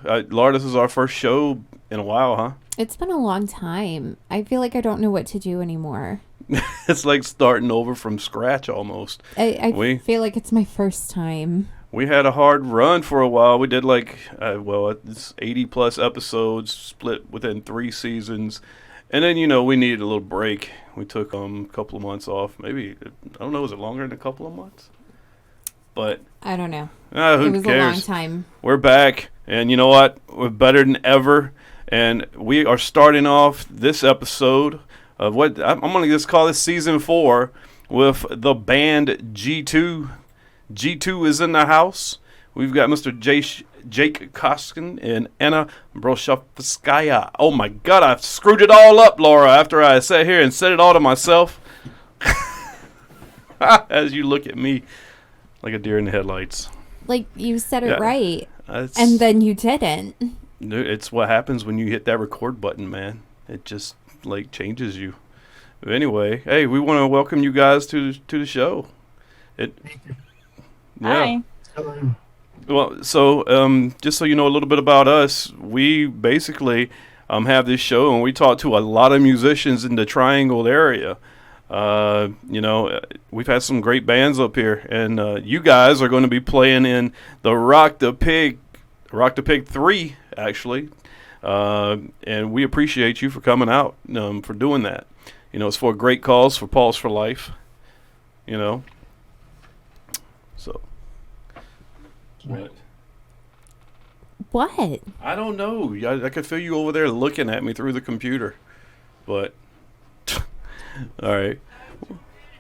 Laura, this is our first show in a while, huh? It's been a long time. I feel like I don't know what to do anymore. It's like starting over from scratch almost. I We feel like it's my first time. we had a hard run for a while. We did like it's 80 plus episodes split within 3 seasons, and then we needed a little break. We took a couple of months off. Maybe I don't know. Was it longer than a couple of months? But I don't know. It who was a long cares? time. We're back, and you know what? We're better than ever, and we are starting off this episode of what I'm going to just call this season 4 with the band G2. G2 is in the house. We've got Mr. Jake Koshkin and Anna Barschewskaya. Oh my God, I've screwed it all up, Laura, after I sat here and said it all to myself. As you look at me like a deer in the headlights. Like, you said it Yeah. right, It's, and then you didn't. it's what happens when you hit that record button, man. It just like changes you. But anyway, hey, we want to welcome you guys to the show. It, yeah. Hi. Well, so just so you know a little bit about us, we basically have this show and we talk to a lot of musicians in the Triangle area. We've had some great bands up here, and you guys are going to be playing in the Rock the Pig 3, actually. And we appreciate you for coming out, for doing that. It's for a great cause, for Pulse for Life, So. What? What? I don't know. I could feel you over there looking at me through the computer. But, all right.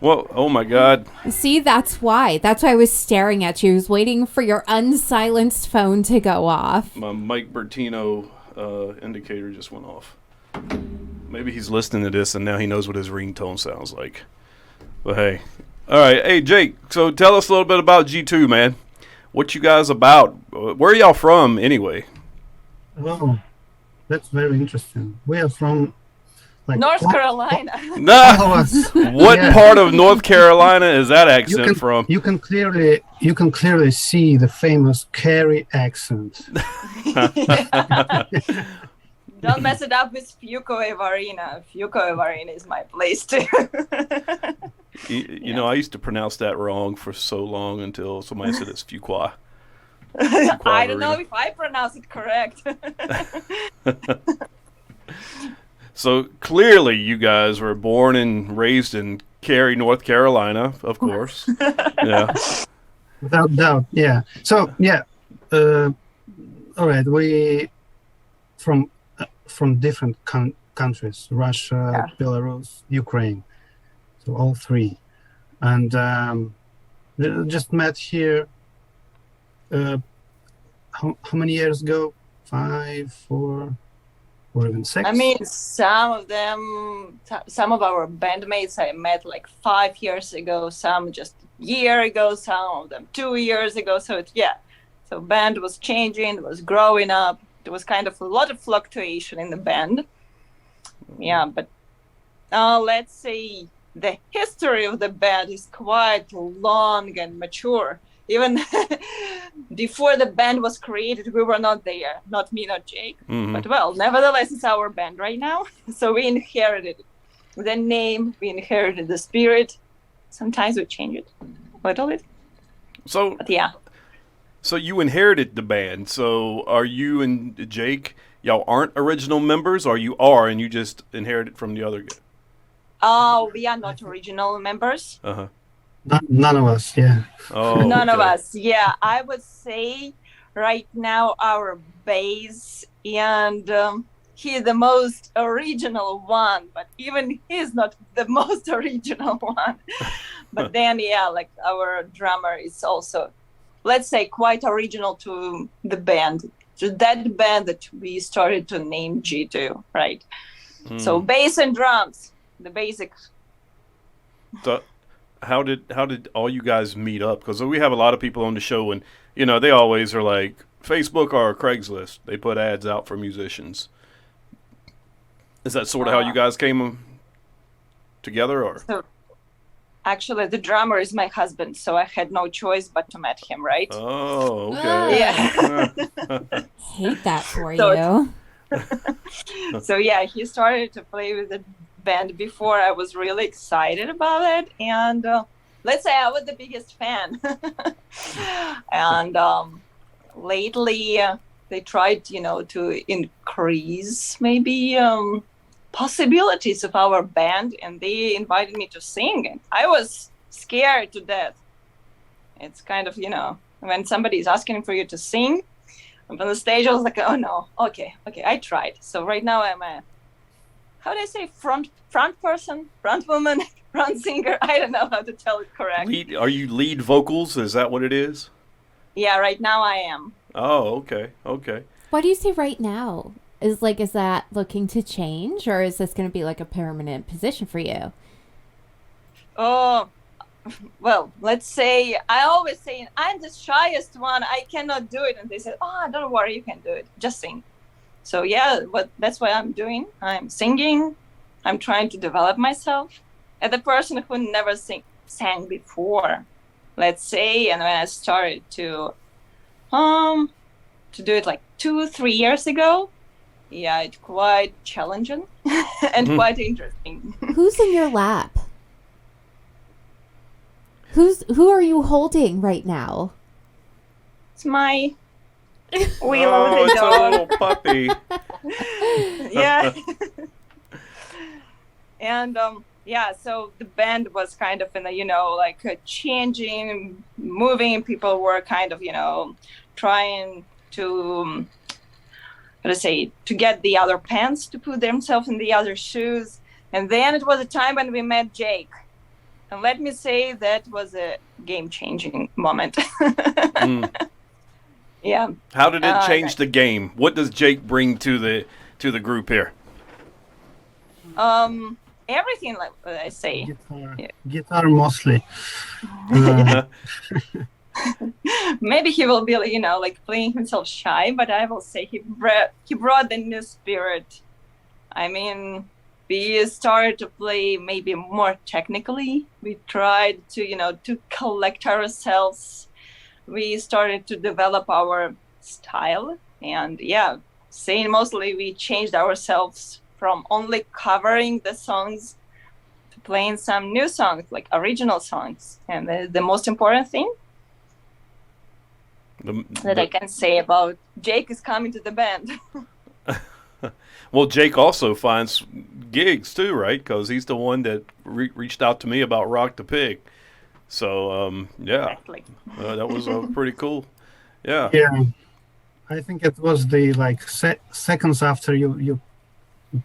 Well, oh my God. See, that's why. That's why I was staring at you. I was waiting for your unsilenced phone to go off. My Mike Bertino indicator just went off. Maybe he's listening to this and now he knows what his ringtone sounds like. But hey. All right. Hey, Jake, so tell us a little bit about G2, man. What you guys about? Where are y'all from, anyway? Oh, that's very interesting. We are from North Carolina. Nah. What Yeah. part of North Carolina is that accent from? You can clearly see the famous Cary accent. Don't mess it up with Fuco-Evarina. Fuco-Evarina is my place too. I used to pronounce that wrong for so long until somebody said it's Fuqua. I don't know if I pronounce it correct. So clearly you guys were born and raised in Cary, North Carolina, of course. Yeah. Without doubt, yeah. So, yeah. All right, we from different countries, Russia, Belarus, Ukraine. So all three. And just met here how many years ago? 5, 4, or even 6? I mean, some of our bandmates I met like 5 years ago, some just a year ago, some of them 2 years ago. So so band was changing, it was growing up. There was kind of a lot of fluctuation in the band. Yeah, but let's say the history of the band is quite long and mature. Even before the band was created, we were not there. Not me, not Jake. Mm-hmm. But well, nevertheless, it's our band right now. So we inherited the name, we inherited the spirit. Sometimes we change it a little bit. But yeah. So you inherited the band. So are you and Jake, y'all aren't original members, or you are and you just inherited from the other guy? Oh, we are not original members. Uh-huh. None of us, yeah. Oh, None of okay. us. Yeah, I would say right now our bass, and he's the most original one, but even he's not the most original one. But then, yeah, like our drummer is also, let's say, quite original to the band, to that band that we started to name G2, right? So bass and drums, the basics. So how did all you guys meet up? Because we have a lot of people on the show, and they always are like Facebook or Craigslist. They put ads out for musicians. Is that sort of how you guys came together, or? Actually, the drummer is my husband, so I had no choice but to meet him, right? Oh, okay. Yeah. Hate that for So you. So yeah, he started to play with the band before. I was really excited about it, and let's say I was the biggest fan. And lately, they tried, to increase maybe possibilities of our band, and they invited me to sing. And I was scared to death. It's kind of, when somebody is asking for you to sing on the stage, I was like, oh no, okay, I tried. So right now I'm a, how do I say, front person, front woman, front singer. I don't know how to tell it correctly. Are you lead vocals? Is that what it is? Yeah, right now I am. Oh, okay, okay. Why do you say right now? Is that looking to change, or is this going to be like a permanent position for you? Oh, well, let's say, I always say, I'm the shyest one. I cannot do it. And they said, oh, don't worry, you can do it. Just sing. So yeah, that's what I'm doing. I'm singing. I'm trying to develop myself as a person who never sang before, let's say. And when I started to do it like 2-3 years ago, yeah, it's quite challenging and quite interesting. Who's in your lap? Who are you holding right now? It's my wee Oh, lovely it's a dog. little puppy. Yeah. And yeah, so the band was kind of in a, changing, moving. People were kind of, trying to, let's say, to get the other pants, to put themselves in the other shoes. And then it was a time when we met Jake. And let me say, that was a game-changing moment. Yeah. How did it change the game? What does Jake bring to the group here? Everything, like I say. Guitar mostly. Maybe he will be, playing himself shy, but I will say he brought the new spirit. I mean, we started to play maybe more technically. We tried to, to collect ourselves. We started to develop our style. And yeah, saying mostly we changed ourselves from only covering the songs to playing some new songs, like original songs. And the most important thing that I can say about Jake is coming to the band. Well, Jake also finds gigs too, right? Because he's the one that reached out to me about Rock the Pig. So, yeah, Exactly. that was pretty cool. Yeah. Yeah, I think it was the seconds after you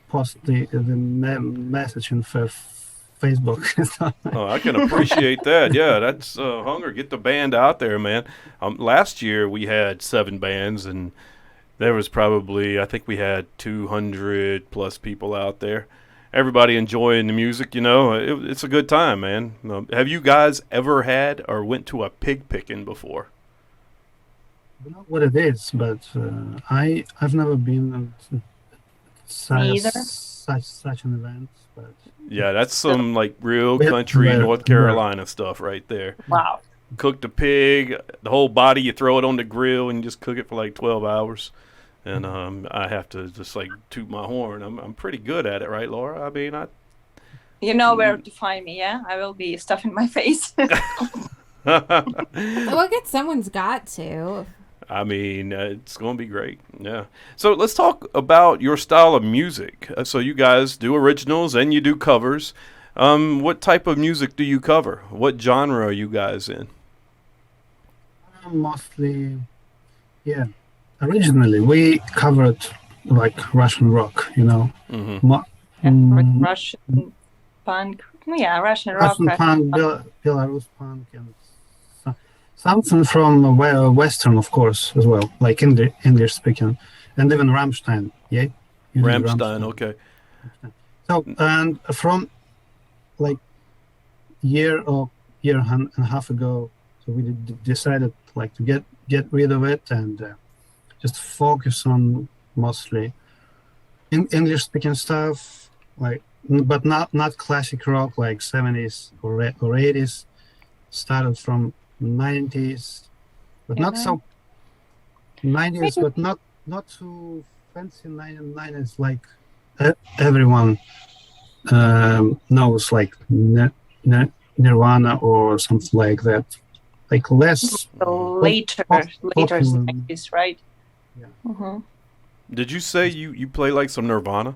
post the message in Facebook. Oh, I can appreciate that. Yeah, that's hunger. Get the band out there, man. Last year we had 7 bands, and there was probably, I think we had 200 plus people out there. Everybody enjoying the music, it's a good time, man. Have you guys ever had or went to a pig picking before? I don't know what it is, but I've never been at such an event. But Yeah, that's some like real country North Carolina stuff right there. Wow. Cook the pig, the whole body, you throw it on the grill and you just cook it for like 12 hours. And I have to just like toot my horn. I'm pretty good at it, right, Laura? I mean, You know where to find me, yeah? I will be stuffing my face. Well, I guess someone's got to. I mean, it's going to be great. Yeah. So let's talk about your style of music. So you guys do originals and you do covers. What type of music do you cover? What genre are you guys in? Mostly, yeah. Originally, we covered like Russian rock, Mm-hmm. Russian punk. Yeah, Russian rock. Russian punk, Belarus punk, and something from Western, of course, as well, like English speaking, and even Rammstein. Yeah, Rammstein, okay. So, and from like year and a half ago, so we decided like to get rid of it and just focus on mostly English speaking stuff, like but not classic rock like 70s or 80s. Started from 90s, but Yeah, not so 90s, maybe. but not too fancy 90s like everyone knows, like Nirvana or something like that. Like less The pop, later pop, later popular. 90s, right? Yeah. Mm-hmm. Did you say you play like some Nirvana?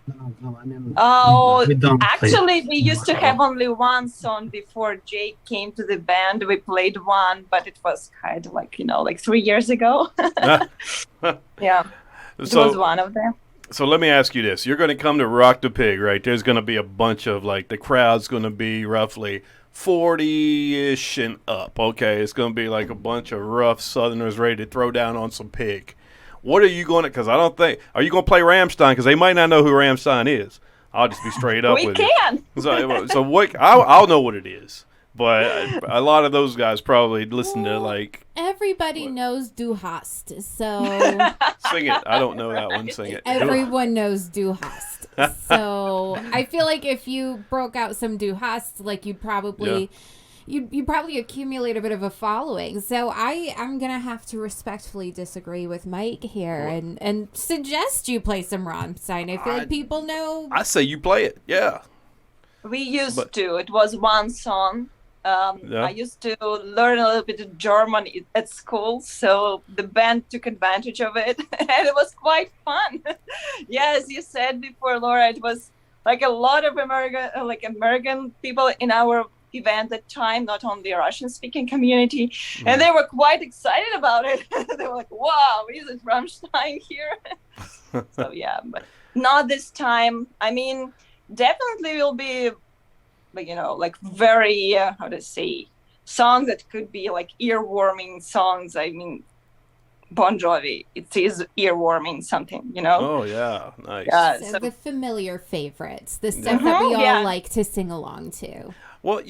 No, I mean, Oh, we don't play. actually, we used to have Oh. only one song before Jake came to the band. We played one, but it was kind of like, like 3 years ago. Yeah, it was So one of them. so let me ask you this: you're going to come to Rock the Pig, right? There's going to be a bunch of like the crowd's going to be roughly 40-ish and up. Okay, it's going to be like a bunch of rough Southerners ready to throw down on some pig. What are you going to? Because I don't think. Are you going to play Ramstein? Because they might not know who Ramstein is. I'll just be straight up We with can. you. So what? I'll know what it is. But a lot of those guys probably listen to like Everybody knows Du Hast, so sing it. I don't know that one. Sing it. everyone knows Du Hast. So I feel like if you broke out some Du Hast, like you'd probably you'd probably accumulate a bit of a following. So I'm gonna have to respectfully disagree with Mike here and suggest you play some Rammstein. I feel like people know. I say you play it. Yeah. We used But- to. It was one song. Yeah. I used to learn a little bit of German at school, so the band took advantage of it, and it was quite fun. Yeah, as you said before, Laura, it was like a lot of American people in our event at the time, not only a Russian-speaking community, and they were quite excited about it. They were like, "Wow, is it Rammstein here?" So yeah, but not this time. I mean, definitely will be, like very how to say, songs that could be like earwarming songs. I mean, Bon Jovi, it is earwarming something. Oh yeah, nice. Yeah, So so the familiar favorites, the stuff that we all like to sing along to. Well,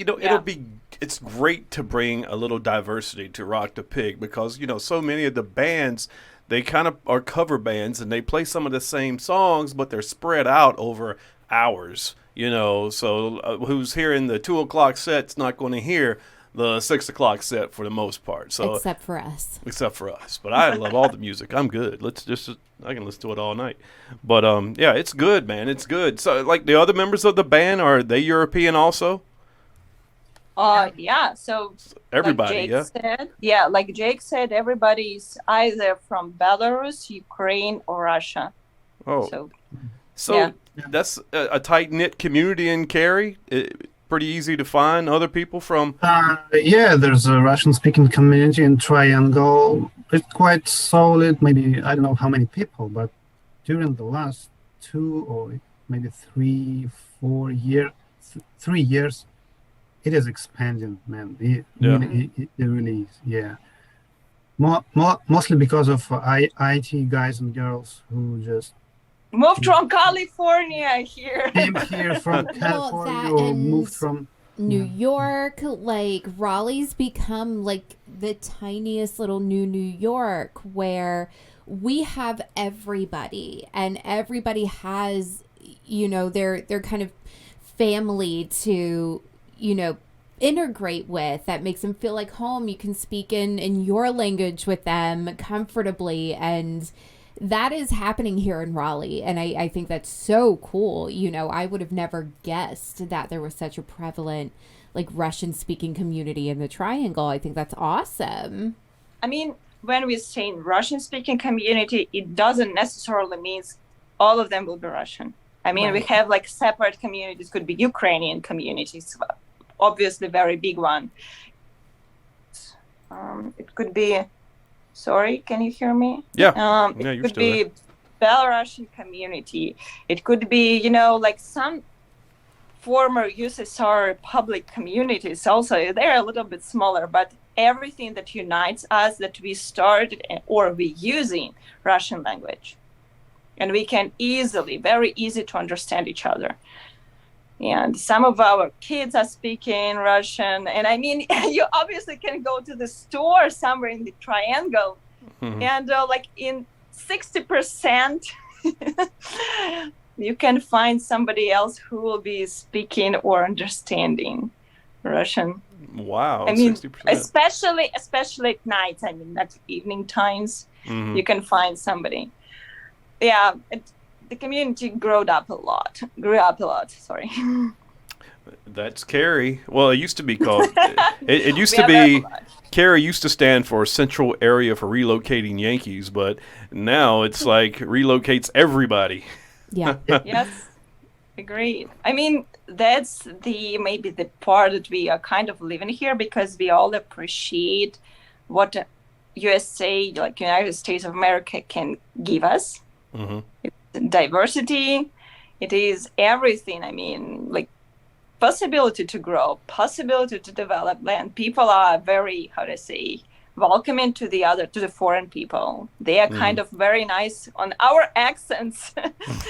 it's great to bring a little diversity to Rock the Pig because, so many of the bands, they kind of are cover bands and they play some of the same songs, but they're spread out over hours, so who's hearing the 2:00 set's not going to hear the 6:00 set for the most part. So Except for us. But I love all the music. I'm good. I can listen to it all night. But yeah, it's good, man. It's good. So like the other members of the band, are they European also? yeah, so Everybody, like Jake said, everybody's either from Belarus, Ukraine, or Russia. Oh, So so yeah. that's a tight knit community in Cary. Pretty easy to find other people from. Yeah, there's a Russian-speaking community in Triangle. It's quite solid. Maybe I don't know how many people, but during the last 2 or maybe 3, 4 years, 3 years, it is expanding, man. It really is. Yeah. Mostly because of IT guys and girls who just moved from California here. came here from California or moved from New York. Like Raleigh's become like the tiniest little New York where we have everybody and everybody has, their kind of family to, integrate with that makes them feel like home. You can speak in your language with them comfortably, and that is happening here in Raleigh, and I think that's so cool. I would have never guessed that there was such a prevalent like Russian-speaking community in the Triangle. I think that's awesome. I mean, when we say Russian-speaking community, it doesn't necessarily mean all of them will be Russian. I mean, we have like separate communities, could be Ukrainian communities, obviously very big one. It could be, sorry, can you hear me? Yeah. It could be Belarusian community. It could be, like some former USSR republic communities also. They're a little bit smaller, but everything that unites us, that we started or we using Russian language. And we can very easy to understand each other. And some of our kids are speaking Russian. And I mean, you obviously can go to the store somewhere in the Triangle, and like in 60% you can find somebody else who will be speaking or understanding Russian. Wow, I mean, 60%. especially at night. I mean, at evening times, Mhm. you can find somebody. Yeah, the community grew up a lot. Sorry. That's Cary. Well, it used to be called. It used We to are very be. much. Cary used to stand for Central Area for Relocating Yankees, but now it's like relocates everybody. Yeah. Yes, agreed. I mean, that's maybe the part that we are kind of living here because we all appreciate what USA, like United States of America, can give us. Hmm. Diversity, it is everything. I mean, like possibility to grow, possibility to develop land. People are very, how to say, welcoming to the foreign people. They are kind of very nice on our accents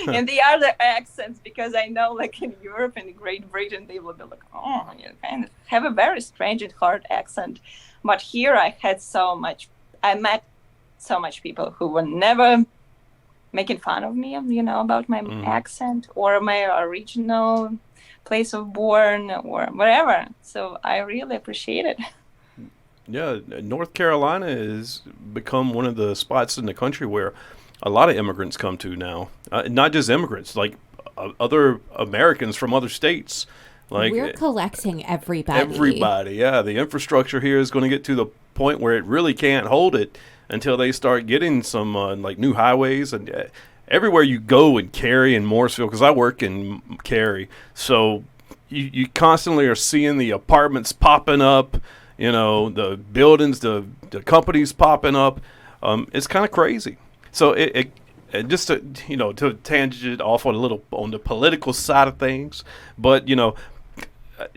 and the other accents, because I know like in Europe and Great Britain, they will be like, oh, you kind of have a very strange and hard accent. But here I met so much people who were never making fun of me, about my accent or my original place of born or whatever. So I really appreciate it. Yeah, North Carolina has become one of the spots in the country where a lot of immigrants come to now. Not just immigrants, like other Americans from other states. Like We're collecting everybody. everybody, yeah. The infrastructure here is going to get to the point where it really can't hold it until they start getting some like new highways and everywhere you go in Cary and Morrisville, because I work in Cary, so you constantly are seeing the apartments popping up, the buildings, the companies popping up. It's kind of crazy. So it just to tangent off on a little on the political side of things, but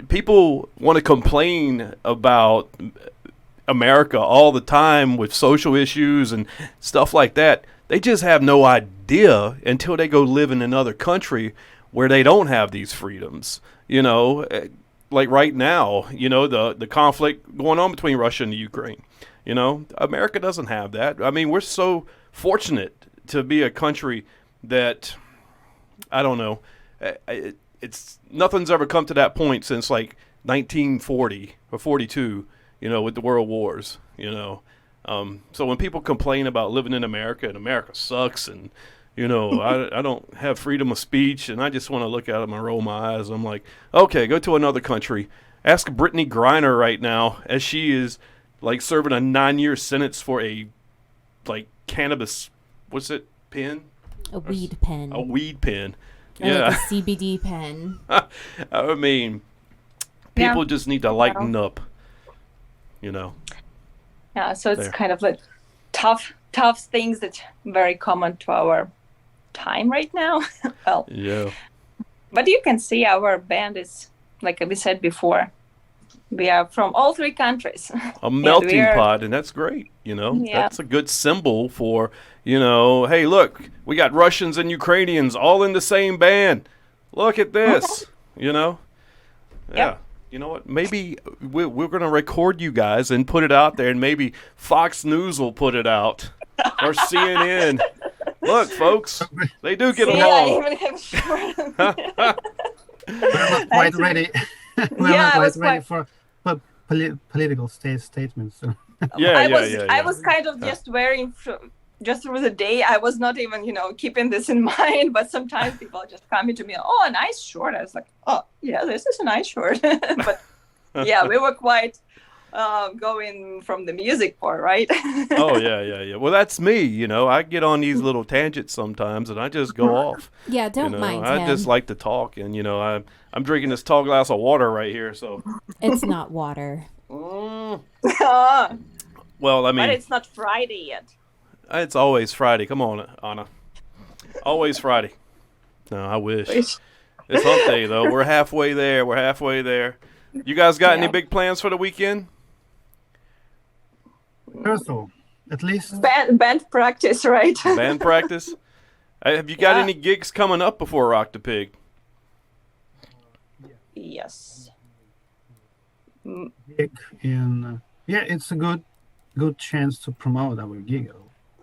people want to complain about America all the time with social issues and stuff like that. They just have no idea until they go live in another country where they don't have these freedoms. Like right now, the conflict going on between Russia and the Ukraine. America doesn't have that. I mean, we're so fortunate to be a country that, I don't know, it's nothing's ever come to that point since like 1940 or 42, with the world wars, So when people complain about living in America and America sucks and, I don't have freedom of speech and I just want to look at them and roll my eyes, I'm like, okay, go to another country. Ask Brittany Griner right now, as she is like serving a 9-year sentence for a like cannabis, what's it, pen? A weed pen. A weed pen. Or Yeah. like a CBD pen. I mean, people just need to lighten up, Yeah, so it's There. kind of like tough things that very common to our time right now. Well, Yeah. but you can see our band is, like we said before, we are from all three countries. A melting we're- pot, and that's great. Yeah. That's a good symbol for, hey, look, we got Russians and Ukrainians all in the same band. Look at this, Yeah. Yep. You know what? Maybe we're going to record you guys and put it out there, and maybe Fox News will put it out or CNN. Look, folks, they do get See, along. I even have We're not quite ready. We're Yeah, not I quite was ready for political statements. So. I was kind of just wearing just through the day. I was not even, keeping this in mind. But sometimes people just come to me, oh, a nice short. I was like, oh, yeah, this is a nice short. But yeah, we were quite going from the music part, right? Oh, yeah. Well, that's me, I get on these little tangents sometimes, and I just go off. Yeah, don't mind I him. just like to talk, and, I'm drinking this tall glass of water right here, so. It's not water. Well, I But mean, it's not Friday yet. it's always Friday. Come on, Anna. Always Friday. No, I wish. It's hump day, though. We're halfway there. You guys got any Yeah. big plans for the weekend? Rehearsal, at least. Band practice, right? Band practice? Have you got Yeah. any gigs coming up before Rock the Pig? Yes. Gig in it's a good chance to promote our gig.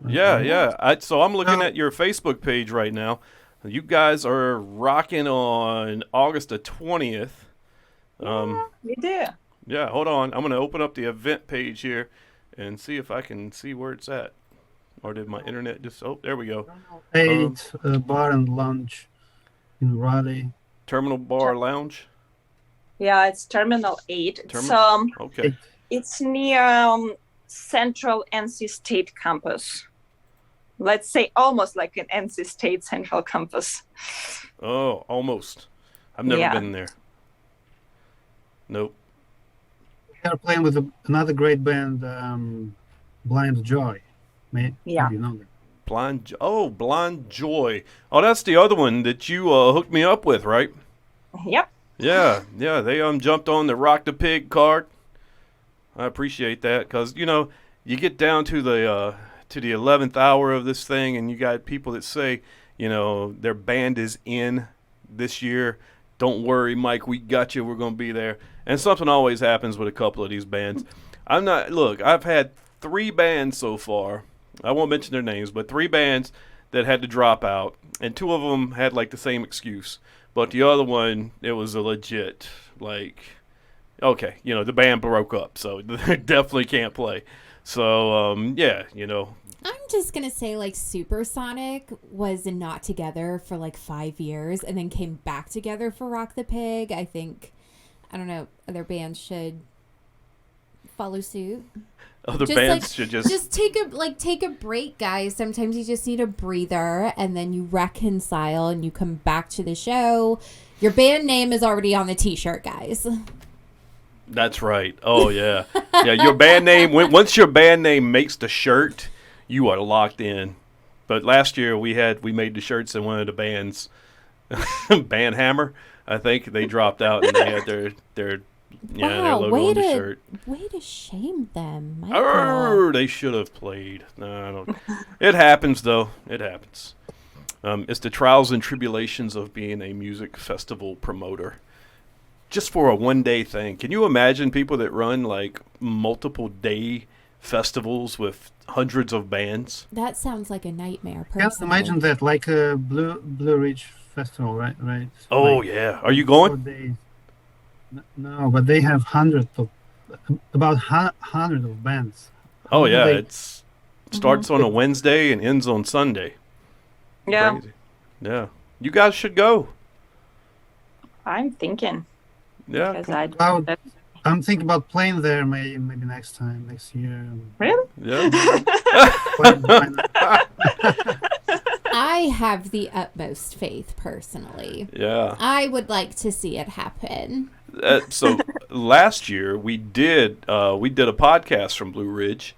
Yeah. So I'm looking at your Facebook page right now. You guys are rocking on August the 20th. We do. Yeah, hold on. I'm going to open up the event page here and see if I can see where it's at. Or did my internet just... Oh, there we go. 8 bar and lounge in Raleigh. Terminal Bar Lounge? Yeah, it's Terminal 8. Okay. It's near Central NC State campus. Let's say almost like an NC State Central campus. Oh, almost. I've never been there. Nope. We are playing with another great band, Blind Joy. Maybe you know that. Blind Joy. Oh, that's the other one that you hooked me up with, right? Yep. Yeah. They jumped on the Rock the Pig card. I appreciate that because you get down to the 11th hour of this thing, and you got people that say their band is in this year. Don't worry, Mike. We got you. We're gonna be there. And something always happens with a couple of these bands. I've had 3 bands so far. I won't mention their names, but 3 bands that had to drop out, and 2 of them had like the same excuse. But the other one, it was a legit, okay, the band broke up, so they definitely can't play. So, I'm just going to say, Supersonic was not together for 5 years and then came back together for Rock the Pig. I don't know, other bands should follow suit. Other bands should just take a break, guys. Sometimes you just need a breather, and then you reconcile and you come back to the show. Your band name is already on the T-shirt, guys. That's right. Oh yeah, yeah. Your band name. Once your band name makes the shirt, you are locked in. But last year we made the shirts, and one of the bands, Band Hammer, I think they dropped out, and they had their logo on the shirt. Way to shame them, Michael. They should have played. No, I don't. It happens, though. It happens. It's the trials and tribulations of being a music festival promoter. Just for a one-day thing. Can you imagine people that run, multiple-day festivals with hundreds of bands? That sounds like a nightmare, personally. I can imagine that, like a Blue Ridge Festival, right? Oh, yeah. Are you going? 4 days. No, but they have about 100 of bands. Oh yeah, it starts on a Wednesday and ends on Sunday. Yeah. Crazy. Yeah. You guys should go. I'm thinking. Yeah. I'm thinking about playing there maybe next year. Really? Yeah. I have the utmost faith, personally. Yeah. I would like to see it happen. So last year we did a podcast from Blue Ridge.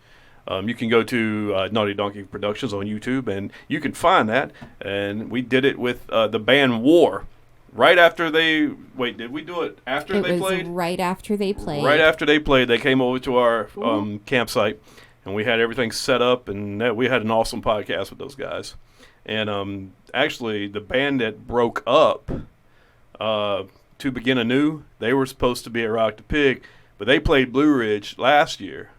You can go to Naughty Donkey Productions on YouTube, and you can find that. And we did it with the band War. Right after they... Wait, did we do it after they played? It was right after they played. Right after they played, they came over to our campsite, and we had everything set up, and we had an awesome podcast with those guys. And actually, the band that broke up, To Begin Anew, they were supposed to be at Rock the Pig, but they played Blue Ridge last year,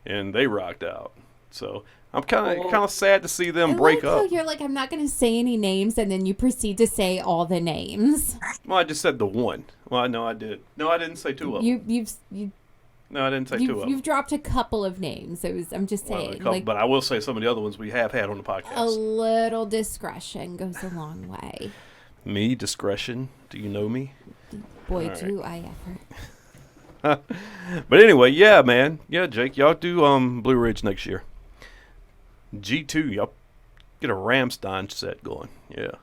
and they rocked out. So I'm kind of sad to see them break up. You're like, I'm not going to say any names, and then you proceed to say all the names. Well, I just said the one. Well, no, I did. No, I didn't say 2 of them. No, I didn't say 2 of them. You've dropped a couple of names. I'm just saying. But I will say some of the other ones we have had on the podcast. A little discretion goes a long way. Me? Discretion? Do you know me? Boy, right. Do I ever. But anyway, yeah, man. Yeah, Jake, y'all do Blue Ridge next year. G2, y'all get a Rammstein set going. Yeah.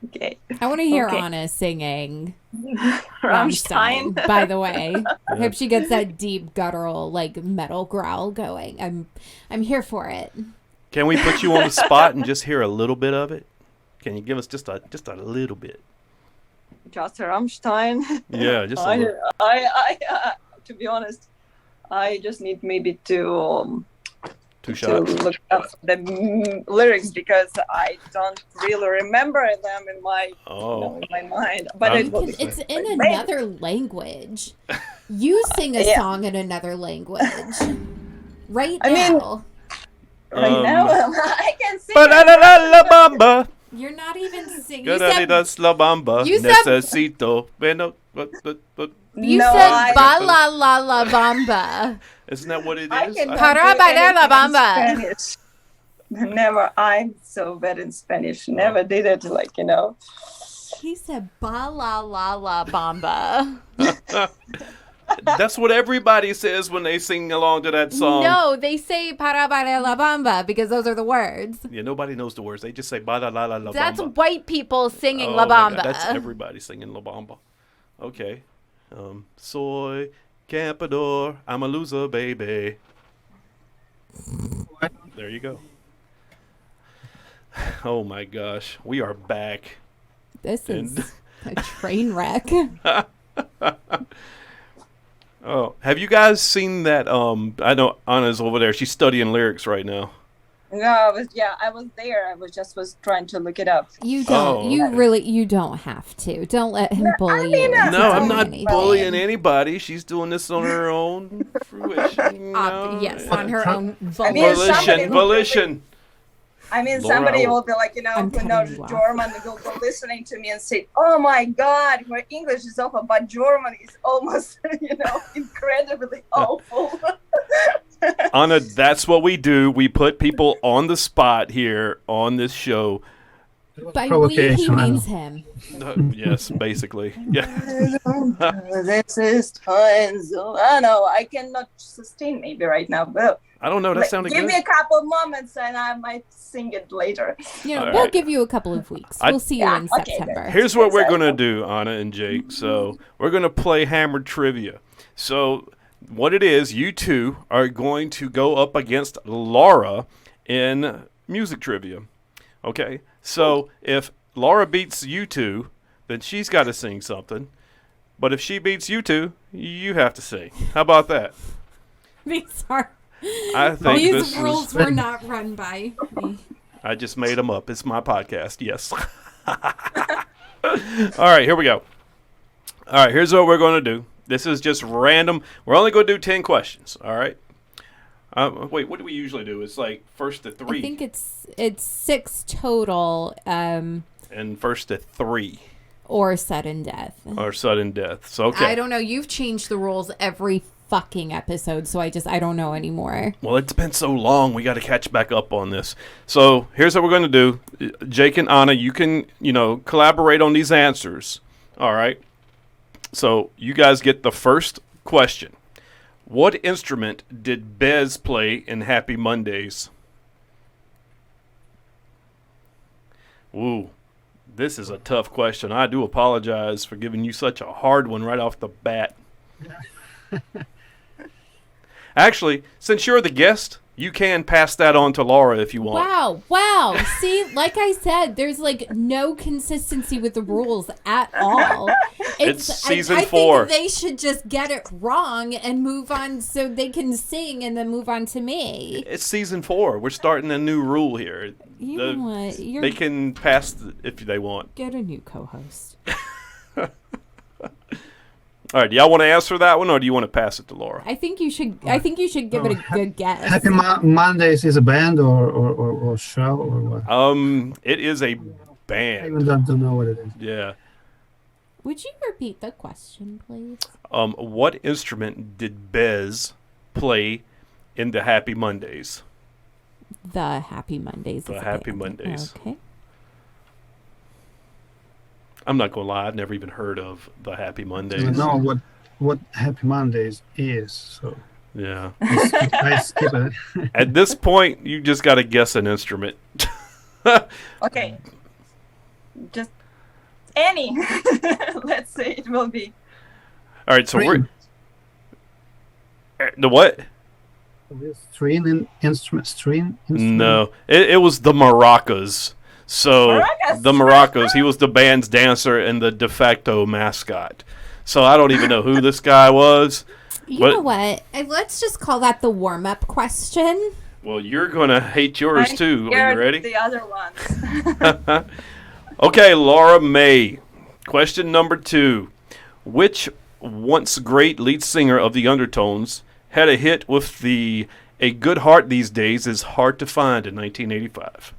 Okay. I want to hear Anna singing Rammstein. By the way, I hope she gets that deep guttural metal growl going. I'm here for it. Can we put you on the spot and just hear a little bit of it? Can you give us just a little bit? Just Rammstein. Yeah, just a little. I to be honest, I just need maybe to look up the lyrics because I don't really remember them in my in my mind. But it's in another language. You sing a song in another language right now. Right now, I can sing. Ba-da-da-da-la bamba. You're not even singing. Ga-da-di-das la bamba. you said- Necesito. Bueno, You No, said I- ba la la la bamba. Isn't that what it I is? cannot Para do bailar la anything in bamba. Spanish. Never. I'm so bad in Spanish. Never did it. Like, you know. He said ba la la la bamba. That's what everybody says when they sing along to that song. No, they say para bailar la bamba because those are the words. Yeah, nobody knows the words. They just say ba la la la la That's bamba. white people singing Oh la my God, bamba. that's everybody singing La Bamba. Okay. Soy Campador. I'm a loser, baby. There you go. Oh my gosh. We are back. This is And- a train wreck. Oh, have you guys seen that? I know Anna's over there. She's studying lyrics right now. No, I was there. I was trying to look it up. You don't. Oh, You okay. really. You don't have to. Don't let him bully mean, you. into No, I'm doing not anything. bullying anybody. She's doing this on her own fruition. You know? Yes, on her own I mean, somebody Volition. I mean, Laura, somebody I will be like, you know, I'm who knows cutting you off. German, will be listening to me and say, "Oh my God, her English is awful, but German is almost, you know, incredibly awful." Anna, that's what we do. We put people on the spot here on this show. By we, he Provocation, I means him. Yes, basically. Yeah. This is time. So I know I cannot sustain maybe right now, but I don't know. That sounded give good. me a couple of moments and I might sing it later. You know, All we'll right. give you a couple of weeks. I- We'll see you Yeah, in okay, then. September. Here's what we're Exactly. going to do, Anna and Jake. So we're going to play Hammered Trivia. So what it is, you two are going to go up against Laura in music trivia. Okay? So if Laura beats you two, then she's got to sing something. But if she beats you two, you have to sing. How about that? These are I think these this rules is... were not run by me. I just made them up. It's my podcast. Yes. All right, here we go. All right, here's what we're going to do. This is just random. We're only going to do 10 questions. All right. Wait, what do we usually do? It's like first to three. I think it's 6 total, and first to three or sudden death. or sudden death. So okay. I don't know. You've changed the rules every fucking episode, so I don't know anymore. Well, it's been so long. We got to catch back up on this. So here's what we're going to do. Jake and Anna, you can, collaborate on these answers. All right. So you guys get the first question. What instrument did Bez play in Happy Mondays? Ooh, this is a tough question. I do apologize for giving you such a hard one right off the bat. Actually, since you're the guest, you can pass that on to Laura if you want. Wow. See, like I said, there's like no consistency with the rules at all. It's season I 4. think they should just get it wrong and move on so they can sing and then move on to me. It's season 4. We're starting a new rule here. You know what? They can pass if they want. Get a new co-host. All right, do y'all want to answer that one, or do you want to pass it to Laura? I think you should give it a good guess. Happy Mondays is a band or show or what? It is a I band. even don't know what it is. Yeah. Would you repeat the question, please? What instrument did Bez play in the Happy Mondays? The Happy Mondays. The is a Happy band. Mondays. Okay. I'm not gonna lie, I've never even heard of the Happy I Mondays. don't know what Happy Mondays is, so Yeah. I skip it. At this point, you just got to guess an instrument. Okay. Just any. Let's say it will be. All right, so String. the what? String instrument. No, it was the maracas. So Maracas? the maracas. He was the band's dancer and the de facto mascot. So I don't even know who this guy was. You What- know what? Let's just call that the warm-up question. Well, you're gonna hate yours I too. Are scared you ready? The other ones. Okay, Laura May. Question number 2. Which once great lead singer of the Undertones had a hit with the A good heart these days is hard to find in 1985.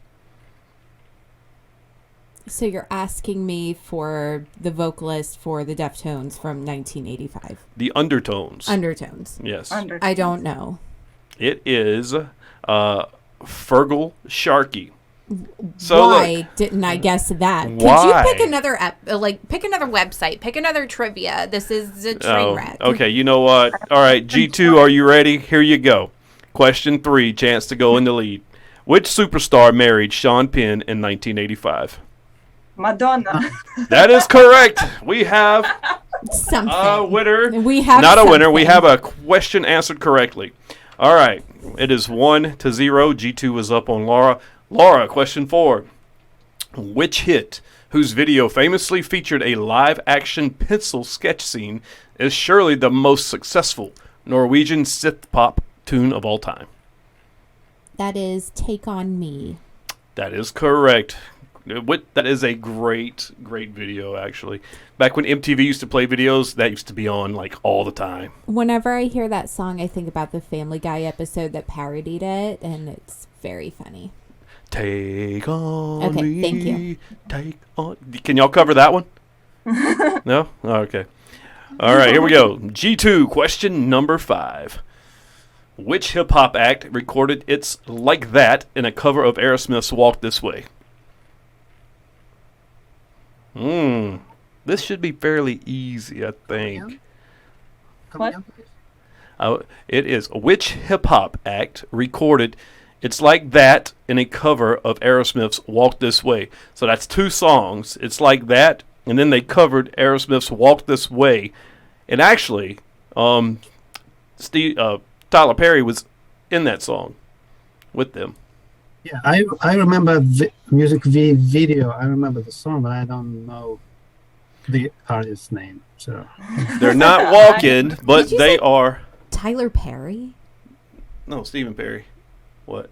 So you're asking me for the vocalist for the Deftones from 1985. The Undertones. Undertones. Yes. I don't know. It is Fergal Sharkey. So Why didn't I guess that? Why? Could you pick another pick another website, pick another trivia? This is a train wreck. Okay, you know what? All right, G2, are you ready? Here you go. Question 3, chance to go in the lead. Which superstar married Sean Penn in 1985? Madonna. That is correct. We have Something. a winner. We have Not a winner. We something. have a question answered correctly. All right. It is 1-0. G2 is up on Laura. Laura, question 4. Which hit, whose video famously featured a live-action pencil sketch scene, is surely the most successful Norwegian synth pop tune of all time? That is Take On Me. That is correct. That is a great video, actually. Back when MTV used to play videos, that used to be on like all the time. Whenever I hear that song, I think about the Family Guy episode that parodied it, and it's very funny. Take on Okay, me. thank you. Take on. Can y'all cover that one? No? Oh, okay. All right, here we go. G2, question number 5. Which hip-hop act recorded It's Like That in a cover of Aerosmith's Walk This Way? This should be fairly easy, I think. Come What? again, please? It is. Which hip-hop act recorded It's Like That in a cover of Aerosmith's Walk This Way? So that's 2 songs. It's Like That, and then they covered Aerosmith's Walk This Way. And actually, Tyler Perry was in that song with them. Yeah, I remember the video. I remember the song, but I don't know the artist's name. So They're not walking, but Did you they say- are. Tyler Perry? No, Stephen Perry. What?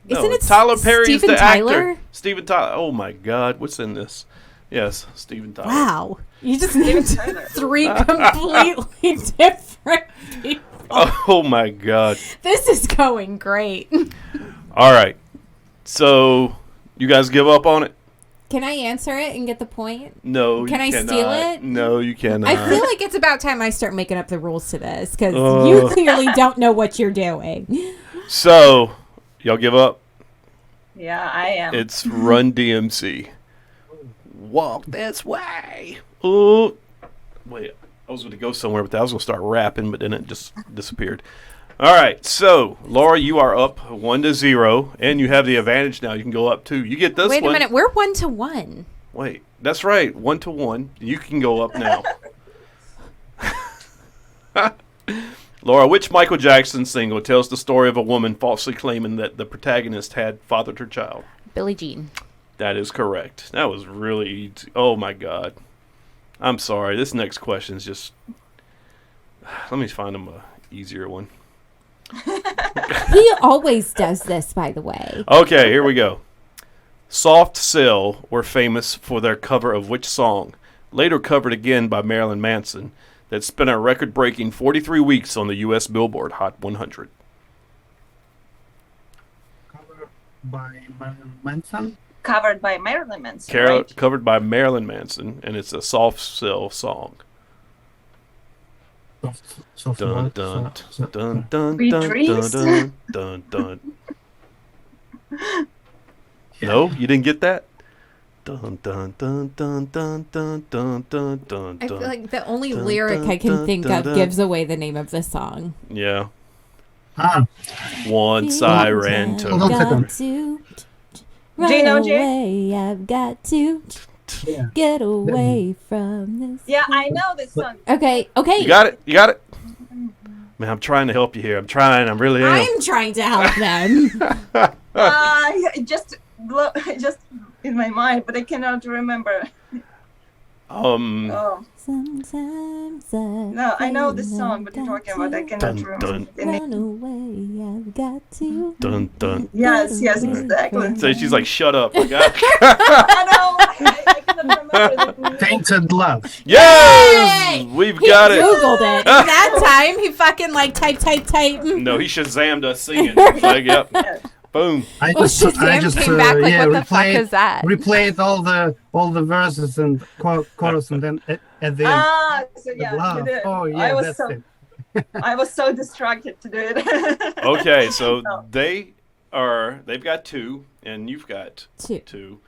Isn't it Tyler Perry is Steven the Tyler? actor. Steven Tyler. Oh my God, what's in this? Yes, Steven Tyler. Wow. You just named Tyler. 3 completely different people. Oh my God. This is going great. All right. So, you guys give up on it? Can I answer it and get the point? No, Can you I cannot. steal it? No, you cannot. I feel like it's about time I start making up the rules to this because Oh. you clearly don't know what you're doing. So, y'all give up? Yeah, I am. It's Run DMC. Walk this way. Oh, wait. I was going to go somewhere with that. I was going to start rapping, but then it just disappeared. All right. So, Laura, you are up 1-0, and you have the advantage now. You can go up 2. You get this Wait one. a minute. We're 1-1. Wait. That's right. 1-1. You can go up now. Laura, which Michael Jackson single tells the story of a woman falsely claiming that the protagonist had fathered her child? Billie Jean. That is correct. That was really easy. Oh, my God. I'm sorry. This next question is just... Let me find him a easier one. He always does this, by the way. Okay, here we go. Soft Cell were famous for their cover of which song? Later covered again by Marilyn Manson, that spent a record-breaking 43 weeks on the U.S. Billboard Hot 100. covered by Marilyn Manson. Covered by Marilyn Manson, Carol, right? covered by Marilyn Manson, and it's a Soft Cell song. Soft Dun what? dun So- dun dun Sweet dun dun dreams. dun dun dun. No, you didn't get that. Dun dun dun dun dun dun dun dun dun. I feel like the only dun, lyric dun, I can dun, think dun, of dun. gives away the name of the song. Yeah. Ah, Once I ran Hold on a to. second. Run Do you know, Jay? away, I've got to yeah. get away from this. Yeah, I know this song. Okay. You got it. You got it. Man, I'm trying to help you here. I'm trying. I really am. I'm trying to help them. Just in my mind, but I cannot remember. Oh, Sometimes no, I know this song, but you're talking about. I cannot Dun, remember dun. the name. Run away, I've got to. Dun dun. Yes, exactly. So she's like, "Shut up." Like, I know. I don't remember the name. Tainted Love. Yes! Yay! We've He got it. Googled it. That time, he fucking like type. No, he Shazammed us singing. It's like, yep. Yeah. Boom. I Well, just, I Shazam just came back like, what the fuck replayed, is that? replayed all the verses and chorus, and then at the end, So the yeah, you love. did. Oh yeah, I was that's so it. I was so distracted to do it. Okay, so Oh. they've got 2, and you've got 2. 2.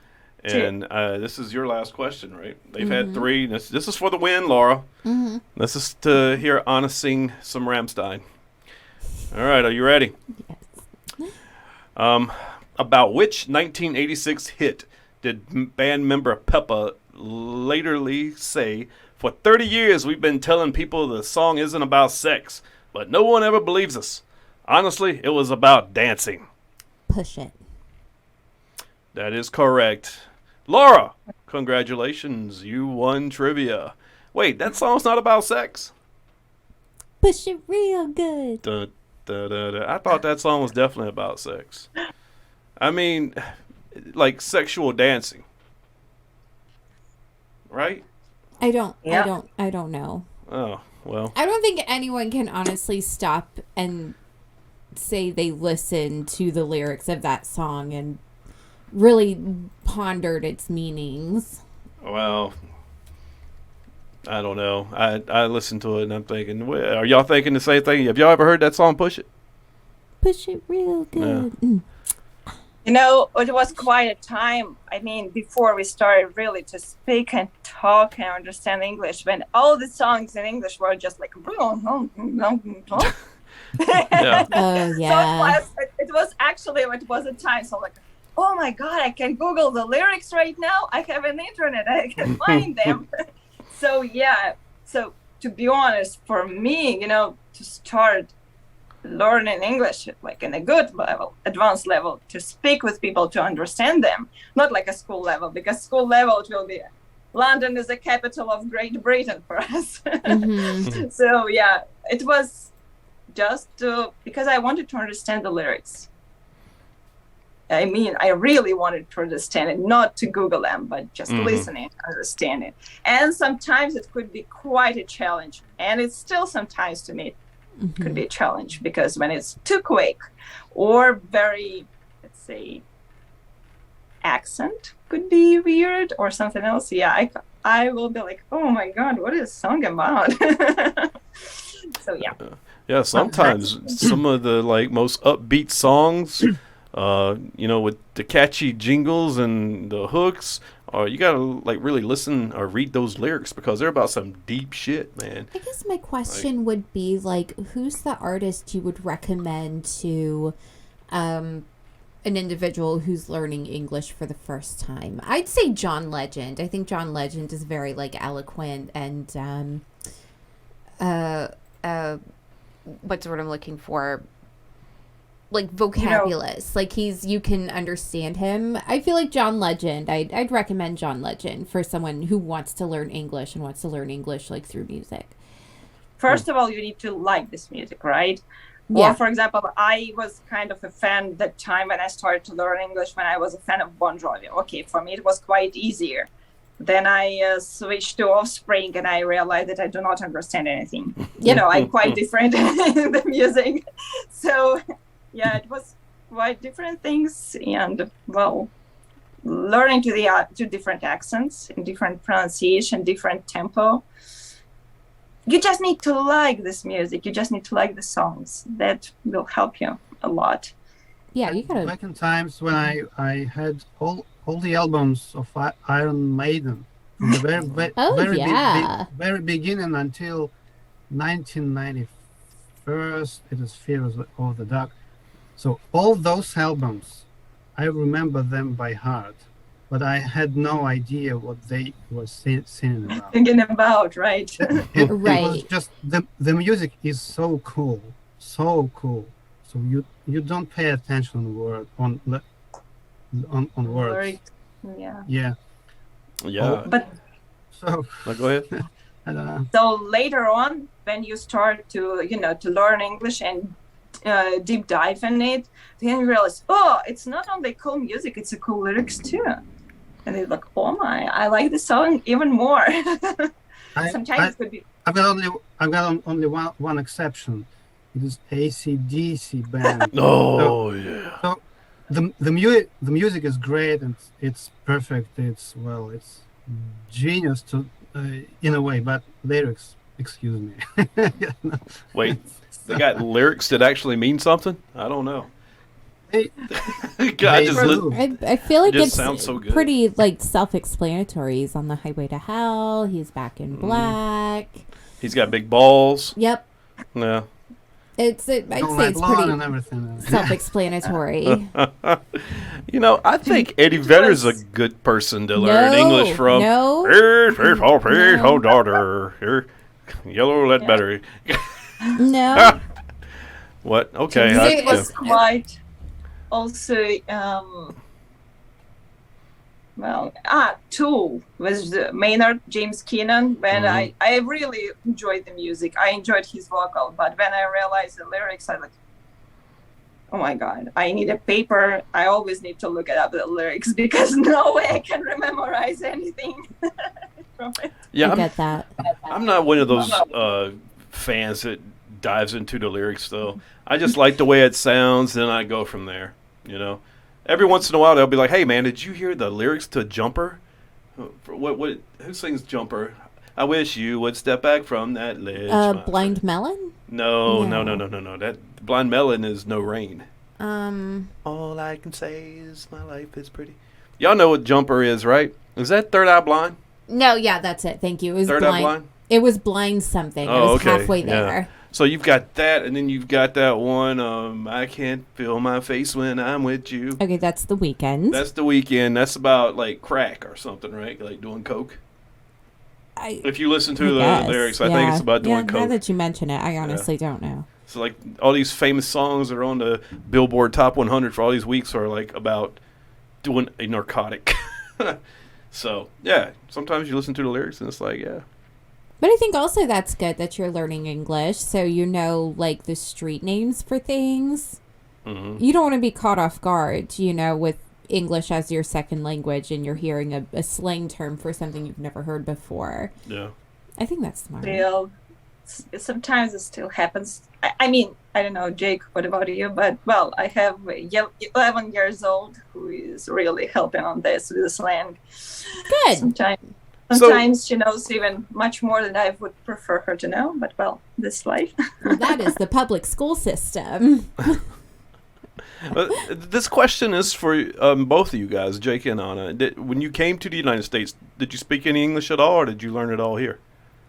And this is your last question, right? They've had 3. This is for the win, Laura. Mm-hmm. This is to hear Anna sing some Rammstein. All right, are you ready? Yes. About which 1986 hit did band member Peppa laterally say, "For 30 years we've been telling people the song isn't about sex, but no one ever believes us. Honestly, it was about dancing." Push it. That is correct. Laura, congratulations. You won trivia. Wait, that song's not about sex? Push it real good. Duh, duh, duh, duh. I thought that song was definitely about sex. I mean, like sexual dancing. Right? I don't know. Oh, well. I don't think anyone can honestly stop and say they listened to the lyrics of that song and really pondered its meanings. Well, I don't know. I listened to it and I'm thinking, well, are y'all thinking the same thing? Have y'all ever heard that song, Push It? Push it real good. Mm. You know, it was quite a time. I mean, before we started really to speak and talk and understand English, when all the songs in English were just like. Yeah. Oh, yeah. So it was actually it was a time. So like, oh my God, I can Google the lyrics right now. I have an internet. I can find them. So yeah. So to be honest, for me, you know, to start learning English like in a good level, advanced level, to speak with people, to understand them, not like a school level, because school level it will be London is the capital of Great Britain for us. Mm-hmm. So yeah, it was just because I wanted to understand the lyrics. I mean, I really wanted to understand it, not to Google them, but just listening, understand it. And sometimes it could be quite a challenge, and it's still sometimes to me could be a challenge, because when it's too quick or very, let's say, accent could be weird or something else. Yeah, I will be like, oh my God, what is song about? So yeah. Yeah, sometimes some of the like most upbeat songs, you know, with the catchy jingles and the hooks, you gotta like really listen or read those lyrics because they're about some deep shit, man. I guess my question would be like, who's the artist you would recommend to an individual who's learning English for the first time? I'd say John Legend. I think John Legend is very like eloquent and what's the word I'm looking for? Like vocabulous. Like you can understand him. I feel like John Legend. I'd recommend John Legend for someone who wants to learn English and wants to learn English like through music. First of all, you need to like this music, right? Yeah. Or for example, I was kind of a fan that time when I started to learn English, when I was a fan of Bon Jovi. Okay, for me it was quite easier. Then I switched to Offspring and I realized that I do not understand anything. You know, I'm quite different in the music. So yeah, it was quite different things. And well, learning to different accents and different pronunciation, different tempo. You just need to like this music. You just need to like the songs. That will help you a lot. Yeah, you gotta. Back in times when I had all the albums of Iron Maiden from the very beginning until 1991. It is Fear of the Dark. So all those albums, I remember them by heart, but I had no idea what they were singing about. Thinking about, right? It Right. was just the music is so cool. So you don't pay attention on words. Right. Yeah. Yeah. Yeah. But So Go ahead. I don't know. so later on, when you start to learn English and deep dive in it, then you realize, oh, it's not only cool music, it's a cool lyrics too. And it's like, oh my, I like the song even more. Sometimes it could be. I've got only one exception. It is AC/DC band. Oh yeah. So the music is great and it's perfect. It's genius to in a way, but lyrics, excuse me. Wait, they got lyrics that actually mean something? I don't know. They- God, just do. I feel like It just it's sounds so good. pretty like self-explanatory. He's on the highway to hell. He's back in black. he's got big balls. Yep. Yeah. I'd say it's blood pretty and everything. self-explanatory. You know, I think Eddie Vedder's a good person to learn English from. No. Oh, daughter. Here, yellow lead battery. No. What? Okay. It was quite also, Tool was Maynard James Keenan. When I really enjoyed the music. I enjoyed his vocal, but when I realized the lyrics, I like, oh my God, I need a paper. I always need to look up the lyrics because no way I can memorize anything from it. Yeah, I get that. I'm not one of those fans that dives into the lyrics, though. I just like the way it sounds, then I go from there, you know. Every once in a while, they'll be like, hey, man, did you hear the lyrics to Jumper? Who sings Jumper? I wish you would step back from that ledge. Blind Melon? No. No. That Blind Melon is No Rain. Um, All I can say is my life is pretty. Y'all know what Jumper is, right? Is that Third Eye Blind? no, yeah, that's it. Thank you. It was Third Eye Blind? It was Blind something. I Oh, was okay. halfway Yeah. there. So you've got that, and then you've got that one, I can't feel my face when I'm with you. Okay, that's The Weeknd. That's The Weeknd. That's about, like, crack or something, right? Like doing coke. If you listen to the guess, lyrics, I think it's about doing Now coke. that you mention it, I honestly don't know. So, like, all these famous songs that are on the Billboard Top 100 for all these weeks are, like, about doing a narcotic. So, yeah, sometimes you listen to the lyrics and it's like, yeah. But I think also that's good that you're learning English, so you know, like, the street names for things. Mm-hmm. You don't want to be caught off guard, you know, with English as your second language and you're hearing a slang term for something you've never heard before. Yeah. I think that's smart. Still, sometimes it still happens. I mean, I don't know, Jake, what about you? But, well, I have 11 years old who is really helping on this with the slang. Good. Sometimes she knows even much more than I would prefer her to know, but, well, this life. Well, that is the public school system. This question is for both of you guys, Jake and Anna. When you came to the United States, did you speak any English at all, or did you learn it all here?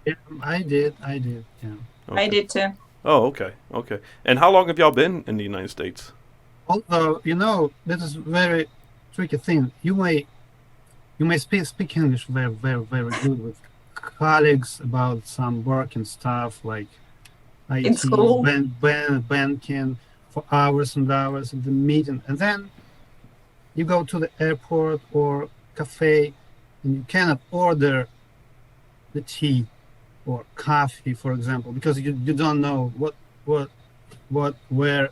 Yeah, I did. Yeah. Okay. I did too. Oh, okay. And how long have y'all been in the United States? Although this is very tricky thing. You may speak English very, very, very good with colleagues about some work and stuff like In school? banking for hours and hours at the meeting, and then you go to the airport or cafe and you cannot order the tea or coffee, for example, because you don't know where,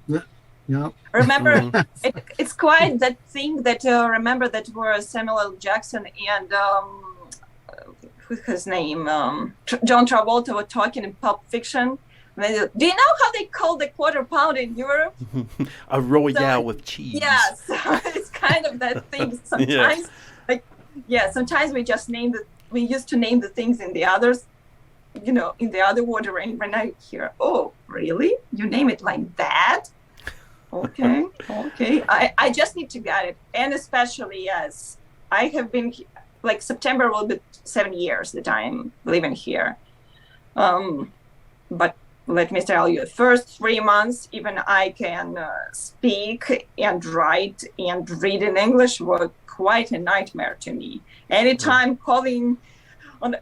you know. Remember, it's quite that thing that remember that were Samuel L. Jackson and who's his name? John Travolta were talking in Pulp Fiction. And they do you know how they call the quarter pound in Europe? A royale with cheese. Yes, it's kind of that thing. Sometimes, sometimes we used to name the things in the others, in the other order. And when I hear, oh, really? You name it like that? Okay. I just need to get it. And especially, yes, I have been, like, September will be 7 years that I'm living here. But let me tell you, first 3 months, even I can speak and write and read in English were quite a nightmare to me. Anytime calling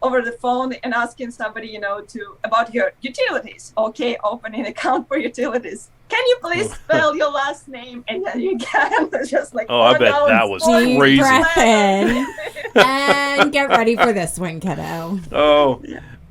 over the phone and asking somebody, about your utilities. Okay, open an account for utilities. Can you please spell your last name? And then you can just like. Oh, I bet that was Deep crazy. breath in and get ready for this one, kiddo. Oh,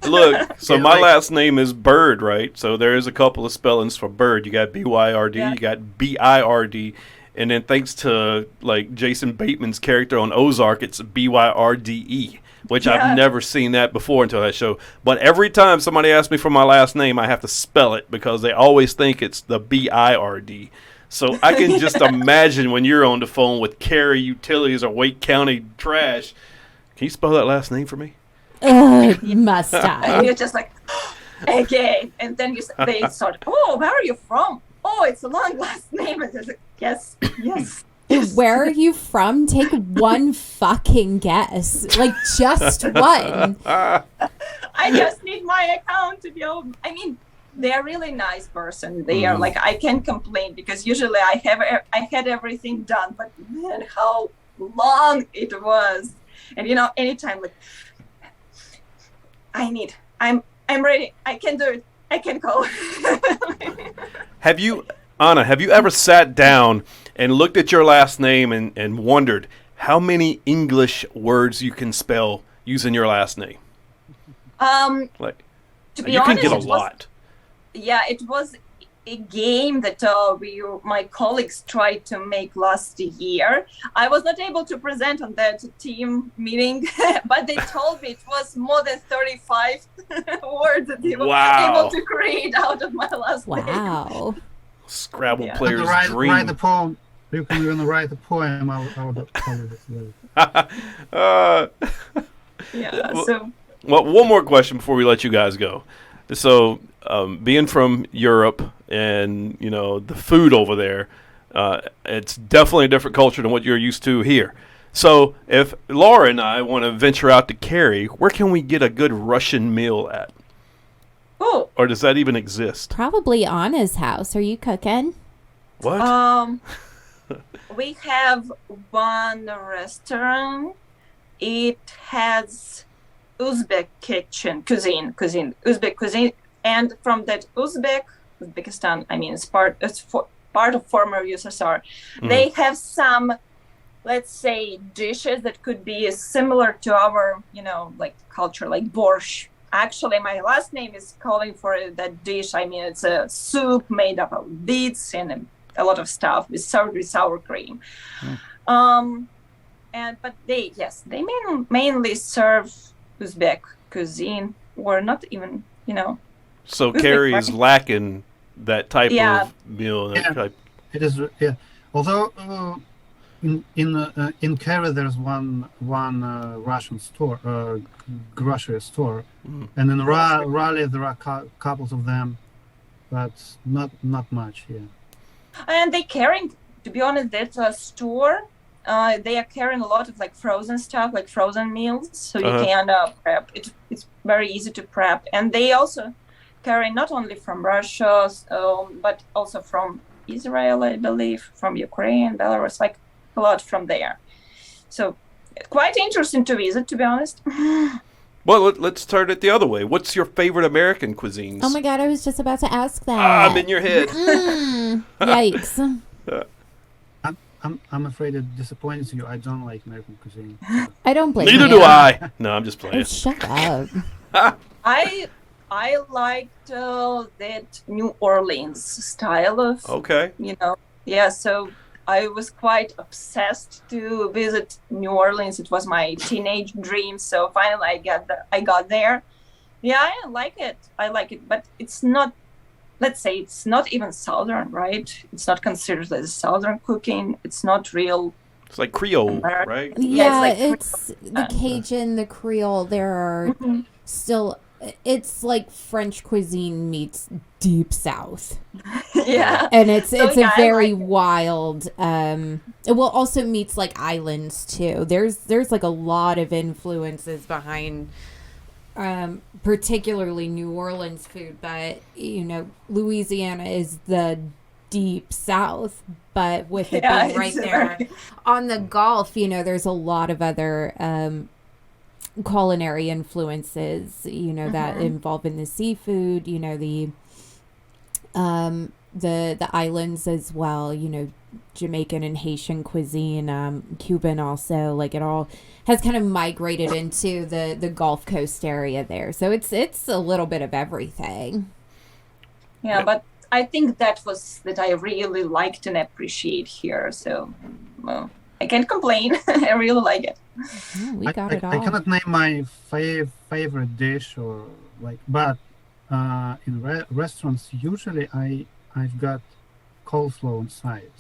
look. So my last name is Bird, right? So there is a couple of spellings for Bird. You got BYRD, you got BIRD, and then thanks to like Jason Bateman's character on Ozark, it's Byrde, which I've never seen that before until that show. But every time somebody asks me for my last name, I have to spell it because they always think it's the Bird. So I can just imagine when you're on the phone with Cary Utilities or Wake County Trash. Can you spell that last name for me? Must I? And you're just like, again. And then they start, oh, where are you from? Oh, it's a long last name. And they're like, yes. Where are you from? Take one fucking guess. Like, just one. I just need my account to be open. I mean, they're a really nice person. They are like, I can't complain because usually I had everything done, but man, how long it was. And anytime like, I'm ready. I can do it. I can go. Anna, have you ever sat down and looked at your last name and wondered how many English words you can spell using your last name? Like, to be you honest, can get a lot. It was a game that my colleagues tried to make last year. I was not able to present on that team meeting, but they told me it was more than 35 words that they were able to create out of my last name. Wow. Scrabble player's dream. Write the poem. You can even write a poem out of it. Well, one more question before we let you guys go. So, being from Europe and, the food over there, it's definitely a different culture than what you're used to here. So, if Laura and I want to venture out to Cary, where can we get a good Russian meal at? Oh. Or does that even exist? Probably Anna's house. Are you cooking? What? We have one restaurant. It has Uzbek Uzbek cuisine, and from that Uzbekistan, I mean, it's part of former USSR. They have some, let's say, dishes that could be similar to our, like culture, like borscht. Actually, my last name is calling for that dish. I mean, it's a soup made up of beets and a lot of stuff served with sour cream. But they mainly serve Uzbek cuisine, or not even, So Cary is lacking that type of meal. It is, Although in Cary there's one Russian store, grocery store, and in Raleigh there are couples of them, but not much. Yeah. And they carrying, to be honest, that's a store. They are carrying a lot of like frozen stuff, like frozen meals, so you can prep. It's very easy to prep, and they also carry not only from Russia, but also from Israel, I believe, from Ukraine, Belarus, like a lot from there. So quite interesting to visit, to be honest. Well, let's start it the other way. What's your favorite American cuisines? Oh my God, I was just about to ask that. I'm in your head. Yikes. I'm afraid it disappoints you. I don't like American cuisine. I don't blame Neither you. do I. No, I'm just playing. Oh, shut up. I liked that New Orleans style of, so I was quite obsessed to visit New Orleans. It was my teenage dream. So finally I got there. Yeah, I like it. But it's not, let's say it's not even Southern, right? It's not considered as Southern cooking. It's not real. It's like Creole, American. right? Yeah, it's the Cajun, the Creole. There are still... It's like French cuisine meets Deep South. Yeah. And it's a very wild, it will also meets like islands too. There's like a lot of influences behind particularly New Orleans food, but Louisiana is the Deep South, but with it being right there on the Gulf, there's a lot of other culinary influences, that involve in the seafood, the islands as well, Jamaican and Haitian cuisine, Cuban also, like it all has kind of migrated into the Gulf Coast area there. So it's a little bit of everything. Yeah, but I think that I really liked and appreciate here. So, well, I can't complain. I really like it. Oh, we got it all. I cannot name my favorite dish or like, but in restaurants usually I've got coleslaw on side.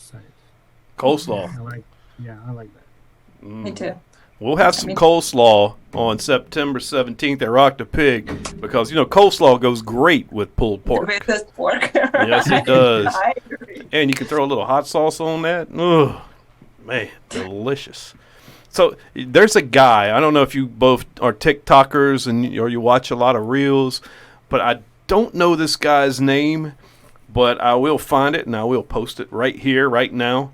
Coleslaw. I like that. Me too. We'll have some coleslaw on September 17th at Rock the Pig because, coleslaw goes great with pulled pork. With this pork. Yes, it does. I agree. And you can throw a little hot sauce on that. Ugh, man, delicious. So there's a guy, I don't know if you both are TikTokers or you watch a lot of reels, but I don't know this guy's name, but I will find it and I will post it right here, right now,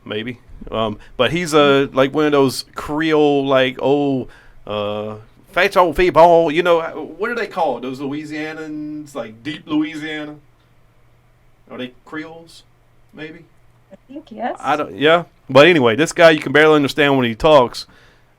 maybe. But he's like one of those Creole, like old fat old people. What are they called? Those Louisianans, like deep Louisiana. Are they Creoles? Maybe. I think yes. I don't. Yeah. But anyway, this guy you can barely understand when he talks.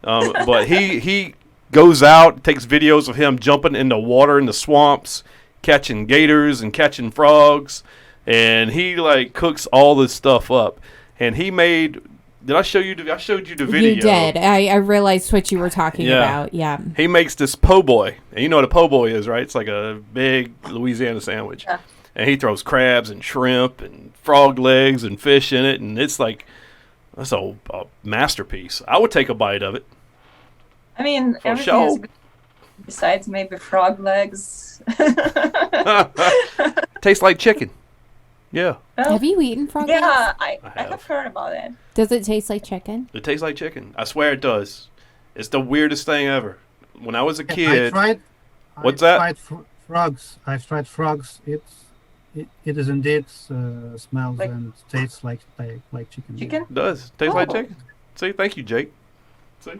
But he goes out, takes videos of him jumping in the water in the swamps, catching gators and catching frogs, and he like cooks all this stuff up. And he made. Did I show you? I showed you the video. You did. I realized what you were talking about. Yeah. He makes this po' boy, and you know what a po' boy is, right? It's like a big Louisiana sandwich. Yeah. And he throws crabs and shrimp and frog legs and fish in it, and it's like that's a masterpiece. I would take a bite of it. I mean, For everything sure. is good besides maybe frog legs. Tastes like chicken. Yeah, Well, Have you eaten frog legs? yeah, I have. have heard about it. Does it taste like chicken? it tastes like chicken. I swear it does. It's the weirdest thing ever. When I was a I kid, tried. What's I've that? Tried frogs. I've tried frogs. It is indeed smells Like- and tastes like chicken. Chicken? it does taste like Oh. chicken. See, thank you, Jake. See,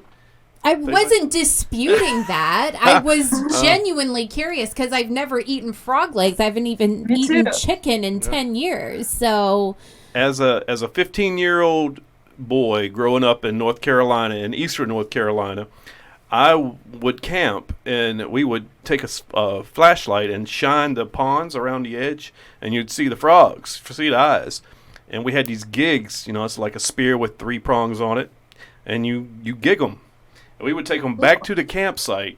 I like- wasn't disputing that. I was genuinely curious because I've never eaten frog legs. I haven't even Me eaten too. chicken in 10 years. So, as a 15-year-old boy growing up in North Carolina, in eastern North Carolina, I would camp and we would take a flashlight and shine the ponds around the edge, and you'd see the frogs, see the eyes. And we had these gigs, it's like a spear with 3 prongs on it, and you gig them. And we would take them back to the campsite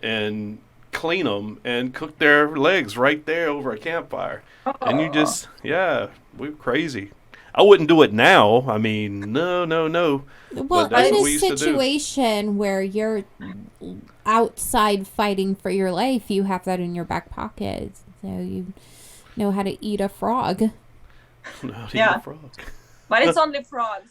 and clean them and cook their legs right there over a campfire. And you just, we're crazy. I wouldn't do it now. I mean, no. well, that's in what a we used to do. situation where you're outside fighting for your life, you have that in your back pocket. So you know how to eat a frog. No, to eat Yeah. a frog. But it's only frogs.